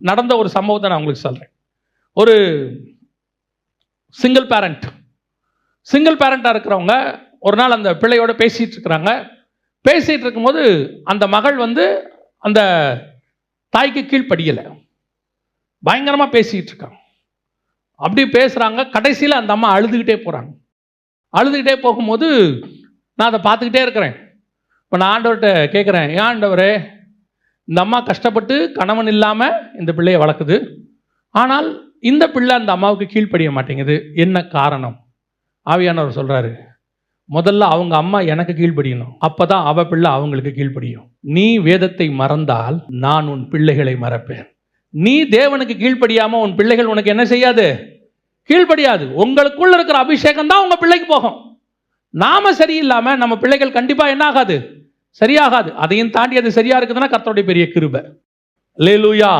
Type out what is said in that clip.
நடந்த ஒரு சம்பவத்தை நான் உங்களுக்கு சொல்கிறேன். ஒரு சிங்கிள் பேரண்ட்டாக இருக்கிறவங்க ஒரு நாள் அந்த பிள்ளையோட பேசிகிட்டு இருக்கிறாங்க. பேசிகிட்டு இருக்கும்போது அந்த மகள் அந்த தாய்க்கு கீழ்ப்படியலை, பயங்கரமாக பேசிக்கிட்டு இருக்காங்க. அப்படி பேசுகிறாங்க. கடைசியில் அந்த அம்மா அழுதுகிட்டே போகிறாங்க. அழுதுகிட்டே போகும்போது நான் அதை பார்த்துக்கிட்டே இருக்கிறேன். இப்போ நான் ஆண்டவர்கிட்ட கேட்குறேன், ஏன் ஆண்டவரே, இந்த அம்மா கஷ்டப்பட்டு கணவன் இல்லாமல் இந்த பிள்ளையை வளர்க்குது, ஆனால் இந்த பிள்ளை அந்த அம்மாவுக்கு கீழ்ப்படிய மாட்டேங்குது, என்ன காரணம்? ஆவியானவர் சொல்கிறாரு, முதல்ல அவங்க அம்மா எனக்கு கீழ்ப்படியணும், அப்போ தான் அவள் பிள்ளை அவங்களுக்கு கீழ்ப்படியும். நீ வேதத்தை மறந்தால் நான் உன் பிள்ளைகளை மறப்பேன். நீ தேவனுக்கு கீழ்ப்படியாமல் உன் பிள்ளைகள் உனக்கு என்ன செய்யாது? கீழ்ப்படியாது. உங்களுக்குள்ள இருக்கிற அபிஷேகம் தான் உங்கள் பிள்ளைக்கு போகும். நாம சரியில்லாமல் நம்ம பிள்ளைகள் கண்டிப்பாக என்ன ஆகாது? சரியாகாது. அதையும் தாண்டி அது சரியா இருக்குதுன்னா கர்த்தருடைய பெரிய கிருபை. அல்லேலூயா.